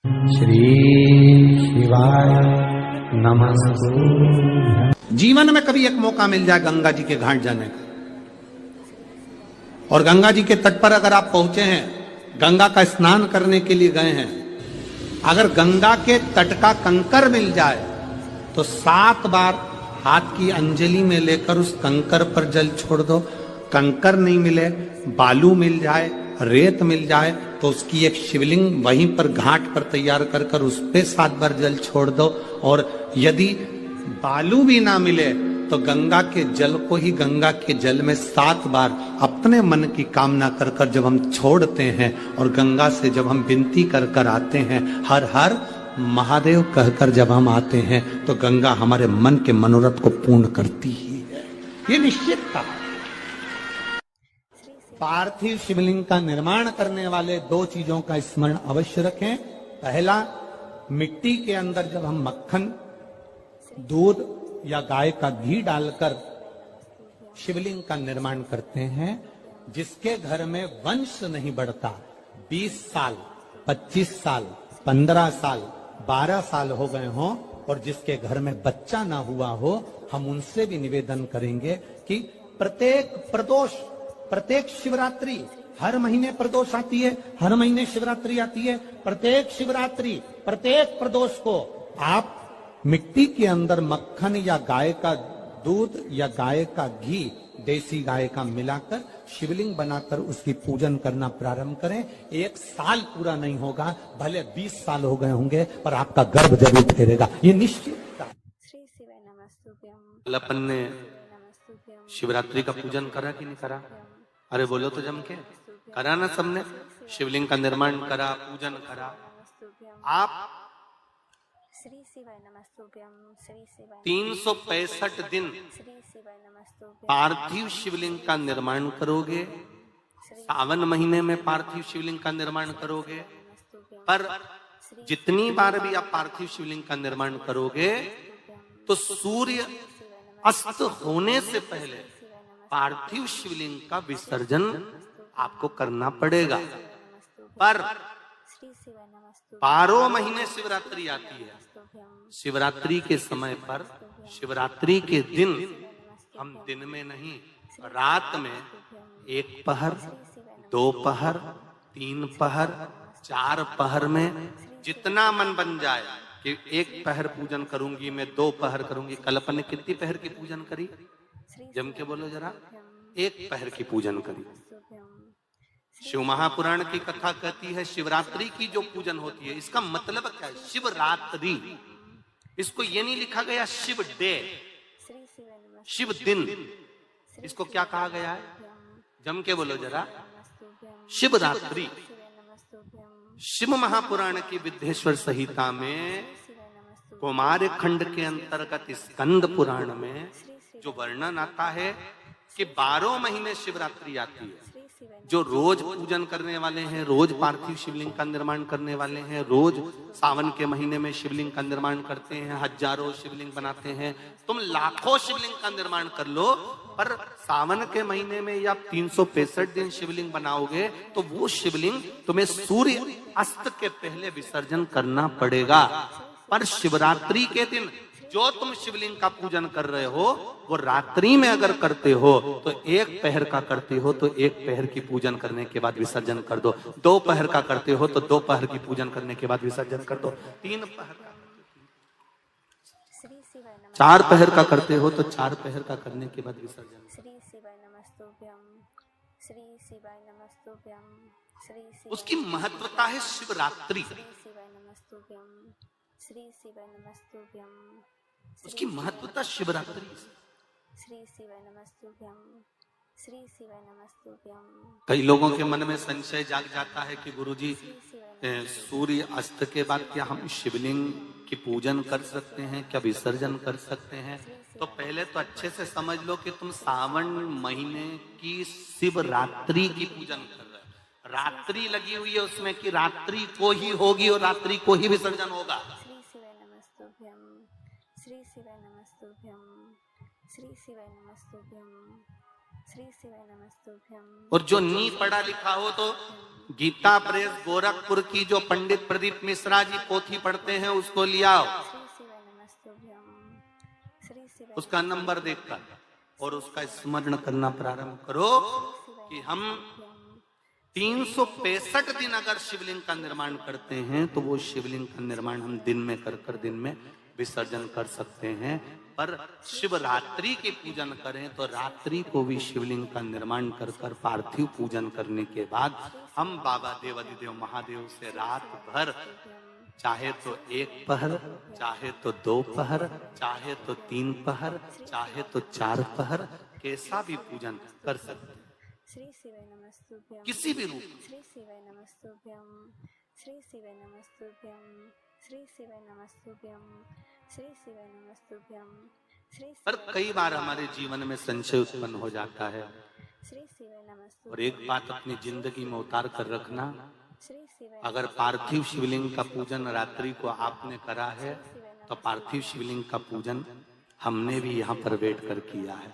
श्री शिवाय नमस्तु। जीवन में कभी एक मौका मिल जाए गंगा जी के घाट जाने का, और गंगा जी के तट पर अगर आप पहुंचे हैं, गंगा का स्नान करने के लिए गए हैं, अगर गंगा के तट का कंकर मिल जाए तो 7 बार हाथ की अंजलि में लेकर उस कंकर पर जल छोड़ दो। कंकर नहीं मिले, बालू मिल जाए, रेत मिल जाए, तो उसकी एक शिवलिंग वहीं पर घाट पर तैयार कर कर उस पे 7 बार जल छोड़ दो। और यदि बालू भी ना मिले तो गंगा के जल को ही गंगा के जल में 7 बार अपने मन की कामना कर कर जब हम छोड़ते हैं और गंगा से जब हम विनती कर कर आते हैं, हर हर महादेव कहकर जब हम आते हैं, तो गंगा हमारे मन के मनोरथ को पूर्ण करती ही है। ये निश्चित था। पार्थिव शिवलिंग का निर्माण करने वाले 2 चीजों का स्मरण अवश्य रखें। पहला, मिट्टी के अंदर जब हम मक्खन, दूध या गाय का घी डालकर शिवलिंग का निर्माण करते हैं, जिसके घर में वंश नहीं बढ़ता, 20 साल, 25 साल, 15 साल, 12 साल हो गए हों, और जिसके घर में बच्चा ना हुआ हो, हम उनसे भी निवेदन करेंगे कि प्रत्येक शिवरात्रि, हर महीने प्रदोष आती है, हर महीने शिवरात्रि आती है, प्रत्येक शिवरात्रि, प्रत्येक प्रदोष को आप मिट्टी के अंदर मक्खन या गाय का दूध या गाय का घी, देसी गाय का मिलाकर शिवलिंग बनाकर उसकी पूजन करना प्रारंभ करें। 1 साल पूरा नहीं होगा, भले 20 साल हो गए होंगे, पर आपका गर्भ जरूर फेरेगा, ये निश्चित था। अपन ने शिवरात्रि का पूजन करा कि नहीं करा? अरे बोलो तो जम के, करा ना सबने? शिवलिंग का निर्माण करा, पूजन करा। आप 365 दिन पार्थिव शिवलिंग का निर्माण करोगे, सावन महीने में पार्थिव शिवलिंग का निर्माण करोगे, पर जितनी बार भी आप पार्थिव शिवलिंग का निर्माण करोगे तो सूर्य अस्त होने से पहले पार्थिव शिवलिंग का विसर्जन आपको करना पड़ेगा। पर 12 महीने शिवरात्रि आती है। शिवरात्रि के समय पर, शिवरात्रि के दिन हम दिन में नहीं, रात में 1 पहर, 2 पहर, 3 पहर, 4 पहर में जितना मन बन जाए कि 1 पहर पूजन करूंगी, मैं 2 पहर करूंगी। कल अपन ने कितनी पहर की पूजन करी? जम के बोलो जरा। 1 पहर की पूजन करी। शिव महापुराण की कथा कहती है शिवरात्रि की जो पूजन होती है, इसका मतलब क्या है? शिवरात्रि, इसको ये नहीं लिखा गया शिव डे, शिव दिन, इसको क्या कहा गया है? जम के बोलो जरा। शिवरात्रि। शिव महापुराण की विद्येश्वर संहिता में, कुमार खंड के अंतर्गत स्कंद पुराण में जो वर्णन आता है कि 12 महीने शिवरात्रि आती है। जो रोज पूजन करने वाले हैं, रोज पार्थिव शिवलिंग का निर्माण करने वाले हैं, रोज सावन के महीने में शिवलिंग का निर्माण करते हैं, हजारों शिवलिंग बनाते हैं। तुम लाखों शिवलिंग का निर्माण कर लो, पर सावन के महीने में या 365 दिन शिवलिंग बनाओगे तो वो शिवलिंग तुम्हें सूर्य अस्त के पहले विसर्जन करना पड़ेगा। पर शिवरात्रि के दिन जो तुम शिवलिंग का पूजन कर रहे हो, वो रात्रि में अगर करते हो तो 1 पहर का करते हो तो 1 पहर की पूजन करने के बाद विसर्जन कर दो। 2 पहर का करते हो तो 2 पहर की पूजन करने के बाद विसर्जन कर दो। 3 पहर का, 4 पहर का करते हो तो 4 पहर का करने के बाद विसर्जन। उसकी महत्वता है शिवरात्रि, उसकी महत्वता शिवरात्रि। कई लोगों के मन में संशय जाग जाता है कि गुरुजी, सूर्य अस्त के बाद क्या हम शिवलिंग की पूजन कर सकते हैं, क्या विसर्जन कर सकते हैं? तो पहले तो अच्छे से समझ लो कि तुम सावन महीने की शिवरात्रि की पूजन कर रहे हो। रात्रि लगी हुई है उसमें कि रात्रि को ही होगी और रात्रि को ही विसर्जन होगा। और जो नी पढ़ा लिखा हो तो गीता प्रेस गोरखपुर की जो पंडित प्रदीप मिश्रा जी पोथी पढ़ते हैं उसको लिया उसका नंबर देखकर और उसका स्मरण करना प्रारंभ करो कि हम 365 दिन अगर शिवलिंग का निर्माण करते हैं तो वो शिवलिंग का निर्माण हम दिन में कर दिन में विसर्जन कर सकते हैं। पर शिवरात्रि के पूजन करें तो रात्रि को भी शिवलिंग का निर्माण कर पार्थिव पूजन करने के बाद हम बाबा देवाधिदेव महादेव से रात भर चाहे तो 1 पहर, चाहे तो 2 पहर, चाहे तो 3 पहर, चाहे तो 4 पहर कैसा भी पूजन कर सकते हैं किसी भी रूप पर कई बार हमारे जीवन में संशय उत्पन्न हो जाता है और एक बात अपनी जिंदगी में उतार कर रखना, अगर पार्थिव शिवलिंग का पूजन रात्रि को आपने करा है तो पार्थिव शिवलिंग का पूजन हमने भी यहाँ पर बैठ कर किया है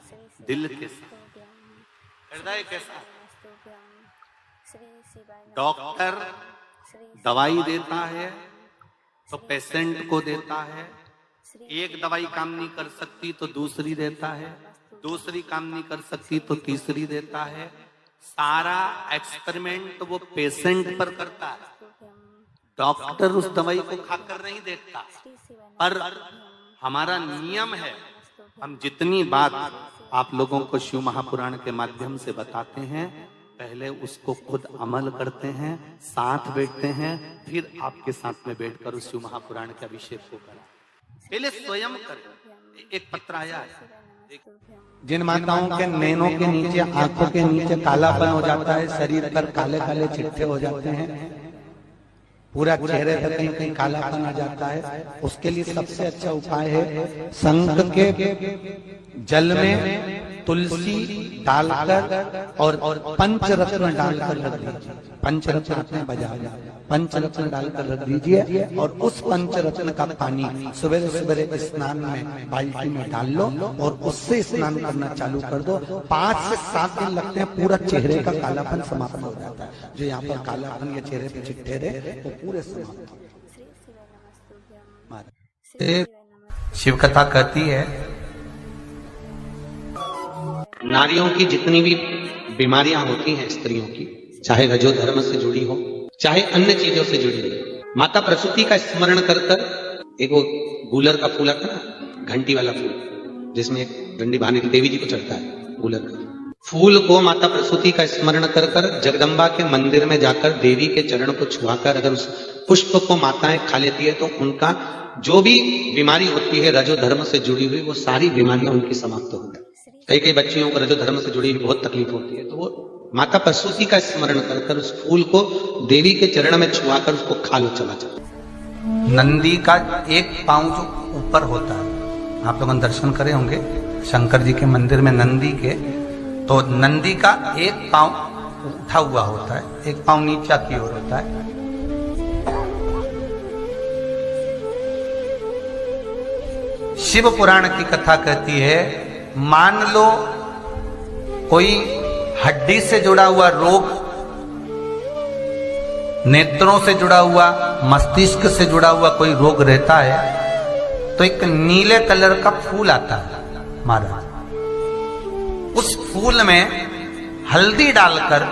दिल के साथ, हृदय के साथ। डॉक्टर दवाई देता है तो पेशेंट को देता है, एक दवाई काम नहीं कर सकती तो दूसरी देता है, दूसरी काम नहीं कर सकती तो तीसरी देता है। सारा एक्सपेरिमेंट वो पेशेंट पर करता है, डॉक्टर उस दवाई को खाकर नहीं देखता। पर हमारा नियम है, हम जितनी बात आप लोगों को शिव महापुराण के माध्यम से बताते हैं पहले उसको खुद अमल करते हैं, साथ बैठते हैं, फिर आपके साथ में बैठकर उस शिव महापुराण के अभिषेक को करें। पहले स्वयं करें। एक पत्र आया है, जिन माताओं के नैनों के नीचे, आंखों के नीचे कालापन हो जाता है, शरीर पर काले काले चिट्ठे हो जाते हैं, पूरा चेहरे पर कहीं कहीं कालापन आ जाता है, उसके लिए सबसे अच्छा उपाय है शंख के जल में तुलसी डालकर और पंचरत्न डालकर रख दीजिए। पंचरत्न आपने बजा पंचरत्न डालकर रख दीजिए और उस पंचरत्न का पानी सवेरे सवेरे स्नान में बाल्टी में डाल लो और उससे स्नान करना चालू कर दो। 5 से 7 दिन लगते हैं, पूरा चेहरे का कालापन समाप्त हो जाता है। जो यहाँ पर कालापन या चेहरे पे चिट्ठे रहे तो पूरे समाप्त हो। शिव कथा कहती है नारियों की जितनी भी बीमारियां होती हैं स्त्रियों की, चाहे रजो धर्म से जुड़ी हो चाहे अन्य चीजों से जुड़ी हो, माता प्रसूति का स्मरण कर कर, एक वो गूलर का फूल आता ना, घंटी वाला फूल जिसमें एक डंडी बांधी देवी जी को चढ़ता है, गूलर का फूल को माता प्रसूति का स्मरण कर कर जगदम्बा के मंदिर में जाकर देवी के चरण को छुआकर अगर उस पुष्प को माताएं खा लेती है तो उनका जो भी बीमारी होती है रजो धर्म से जुड़ी हुई वो सारी बीमारियां उनकी समाप्त होती है। कई कई बच्चियों को रजो धर्म से जुड़ी हुई बहुत तकलीफ होती है तो वो माता प्रसूति का स्मरण कर कर उस फूल को देवी के चरण में छुआकर उसको खा लो चला चला। नंदी का एक पांव जो ऊपर होता है, आप लोगों ने दर्शन करे होंगे शंकर जी के मंदिर में नंदी के, तो नंदी का एक पांव उठा हुआ होता है, एक पांव नीचा की ओर होता है। शिव पुराण की कथा कहती है, मान लो कोई हड्डी से जुड़ा हुआ रोग, नेत्रों से जुड़ा हुआ, मस्तिष्क से जुड़ा हुआ कोई रोग रहता है तो एक नीले कलर का फूल आता है महाराज, उस फूल में हल्दी डालकर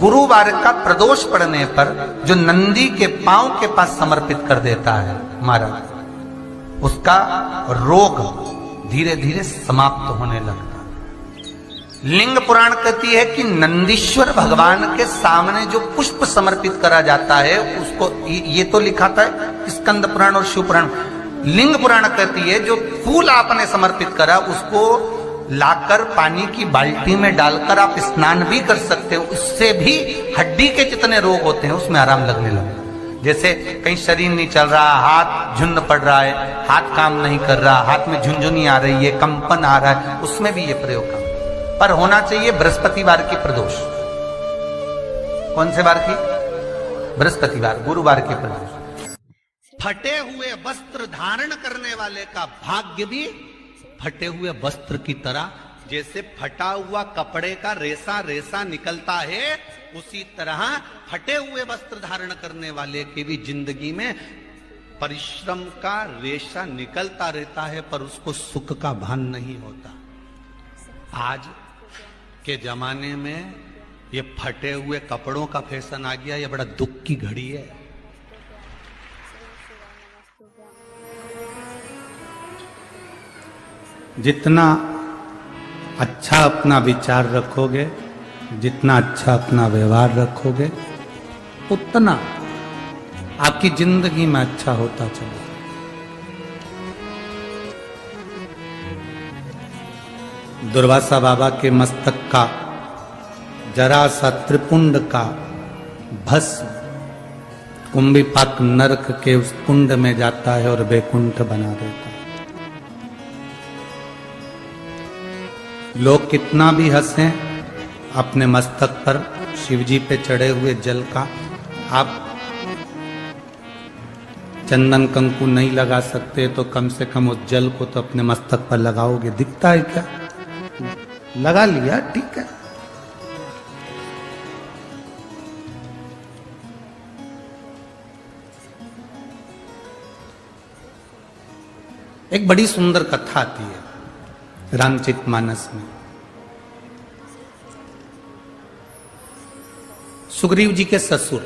गुरुवार का प्रदोष पड़ने पर जो नंदी के पांव के पास समर्पित कर देता है महाराज, उसका रोग धीरे धीरे समाप्त होने लगता है। लिंग पुराण कहती है कि नंदीश्वर भगवान के सामने जो पुष्प समर्पित करा जाता है उसको, ये तो लिखा था स्कंद पुराण और शिव पुराण, लिंग पुराण कहती है जो फूल आपने समर्पित करा उसको लाकर पानी की बाल्टी में डालकर आप स्नान भी कर सकते हो, उससे भी हड्डी के जितने रोग होते हैं उसमें आराम लगने लगता है। जैसे कहीं शरीर नहीं चल रहा, हाथ झुन्न पड़ रहा है, हाथ काम नहीं कर रहा, हाथ में झुनझुनी आ रही है, कंपन आ रहा है, उसमें भी ये प्रयोग काम पर होना चाहिए बृहस्पतिवार की प्रदोष। कौन से वार की? बृहस्पतिवार, गुरुवार की प्रदोष। फटे हुए वस्त्र धारण करने वाले का भाग्य भी फटे हुए वस्त्र की तरह जैसे फटा हुआ कपड़े का रेसा रेसा निकलता है, उसी तरह फटे हुए वस्त्र धारण करने वाले की भी जिंदगी में परिश्रम का रेशा निकलता रहता है, पर उसको सुख का भान नहीं होता। आज के जमाने में ये फटे हुए कपड़ों का फैशन आ गया, ये बड़ा दुख की घड़ी है। जितना अच्छा अपना विचार रखोगे, जितना अच्छा अपना व्यवहार रखोगे, उतना आपकी जिंदगी में अच्छा होता चलेगा। दुर्वासा बाबा के मस्तक का जरा सा त्रिपुंड का भस्म कुंभीपाक नरक के उस कुंड में जाता है और वैकुंठ बना देता है। लोग कितना भी हंसें, अपने मस्तक पर शिवजी पे चढ़े हुए जल का आप चंदन कंकु नहीं लगा सकते, तो कम से कम उस जल को तो अपने मस्तक पर लगाओगे। दिखता है क्या? लगा लिया, ठीक है। एक बड़ी सुंदर कथा आती है रामचरितमानस में। सुग्रीव जी के ससुर,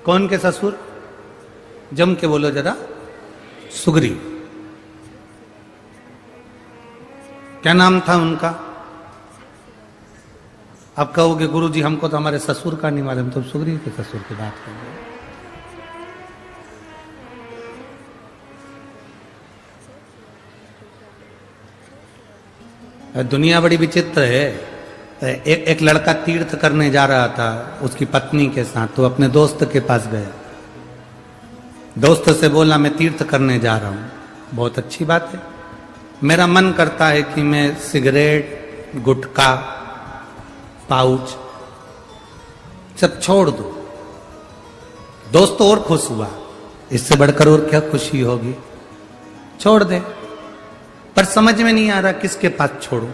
कौन के ससुर? जम के बोलो जरा। सुग्रीव। क्या नाम था उनका? आप कहोगे गुरु जी हमको तो हमारे ससुर का नहीं मालूम, तो सुग्रीव के ससुर की बात करेंगे। दुनिया बड़ी विचित्र है। एक लड़का तीर्थ करने जा रहा था उसकी पत्नी के साथ, तो अपने दोस्त के पास गया। दोस्त से बोला मैं तीर्थ करने जा रहा हूं। बहुत अच्छी बात है, मेरा मन करता है कि मैं सिगरेट, गुटखा, पाउच सब छोड़ दूं। दोस्त और खुश हुआ, इससे बढ़कर और क्या खुशी होगी। छोड़ दे, पर समझ में नहीं आ रहा किसके पास छोड़ूं।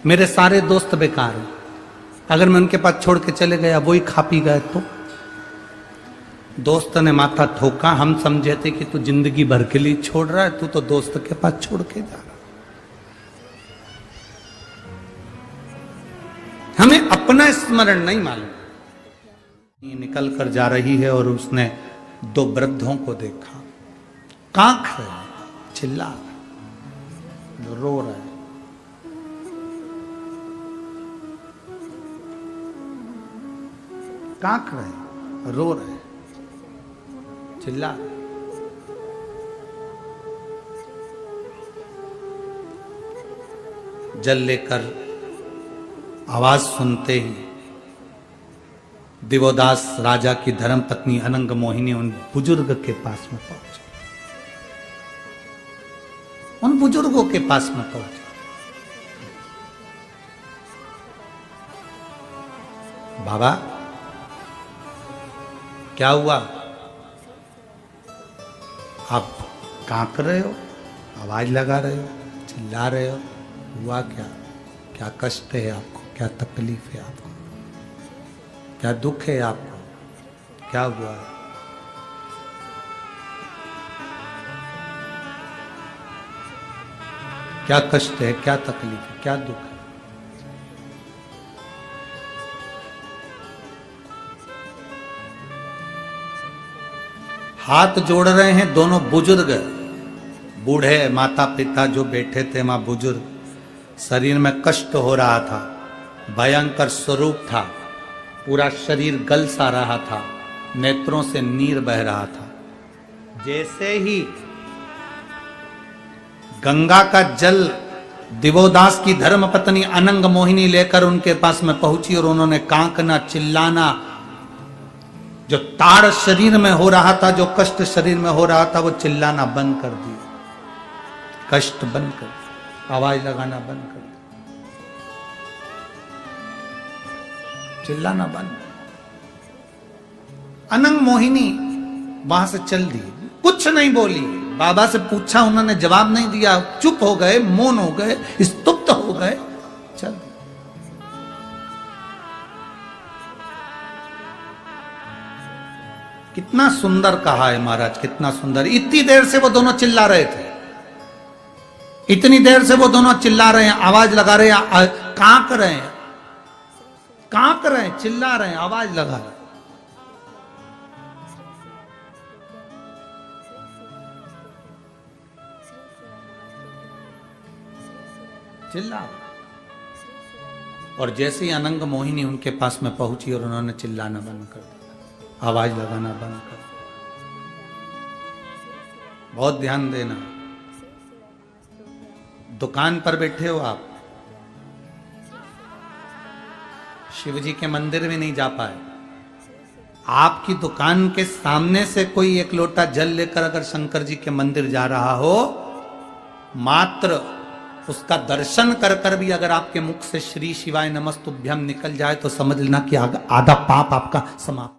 मेरे सारे दोस्त बेकार हैं, अगर मैं उनके पास छोड़ के चले गया, वही खा पी गए तो। दोस्त ने माथा ठोका। हम समझे थे कि तू जिंदगी भर के लिए छोड़ रहा है, तू तो दोस्त के पास छोड़ के जा रहा। हमें अपना स्मरण नहीं मालूम। ये निकल कर जा रही है और उसने दो वृद्धों को देखा, कांख रहे, चिल्ला रहे, रो रहे। कांख रहे, रो रहे, चिल्ला रहे। जल लेकर आवाज सुनते ही दिवोदास राजा की धर्मपत्नी अनंग मोहिनी उन बुजुर्ग के पास में पहुंचे। उन बुजुर्गों के पास में पहुंचे। बाबा क्या हुआ? आप कांप रहे हो, आवाज लगा रहे हो, चिल्ला रहे हो, हुआ क्या? क्या कष्ट है आपको? क्या तकलीफ है आपको? क्या दुख है आपको? क्या हुआ है? क्या कष्ट है? क्या तकलीफ है? क्या दुख है? हाथ जोड़ रहे हैं दोनों बुजुर्ग, बूढ़े माता पिता जो बैठे थे वहां बुजुर्ग। शरीर में कष्ट हो रहा था, भयंकर स्वरूप था, पूरा शरीर गल सा रहा था, नेत्रों से नीर बह रहा था। जैसे ही गंगा का जल दिवोदास की धर्मपत्नी अनंग मोहिनी लेकर उनके पास में पहुंची और उन्होंने कांकना, चिल्लाना, जो ताड़ शरीर में हो रहा था, जो कष्ट शरीर में हो रहा था, वो चिल्लाना बंद कर दिया, कष्ट बंद कर दिया, आवाज लगाना बंद कर दिया, चिल्लाना बंद। अनंग मोहिनी वहां से चल दी, कुछ नहीं बोली, बाबा से पूछा, उन्होंने जवाब नहीं दिया, चुप हो गए, मौन हो गए, स्तुप्त हो गए, चल। कितना सुंदर कहा है महाराज, कितना सुंदर। इतनी देर से वो दोनों चिल्ला रहे थे, इतनी देर से वो दोनों चिल्ला रहे हैं, आवाज लगा रहे हैं, कांप रहे हैं, कांप रहे हैं, चिल्ला रहे हैं, आवाज लगा रहे हैं। चिल्ला। और जैसे ही अनंग मोहिनी उनके पास में पहुंची और उन्होंने चिल्लाना बंद कर दिया, आवाज लगाना बंद कर दिया। बहुत ध्यान देना, दुकान पर बैठे हो आप, शिव जी के मंदिर में नहीं जा पाए, आपकी दुकान के सामने से कोई एक लोटा जल लेकर अगर शंकर जी के मंदिर जा रहा हो, मात्र उसका दर्शन कर कर भी अगर आपके मुख से श्री शिवाय नमस्तुभ्यम निकल जाए तो समझ लेना कि आधा पाप आपका समाप्त।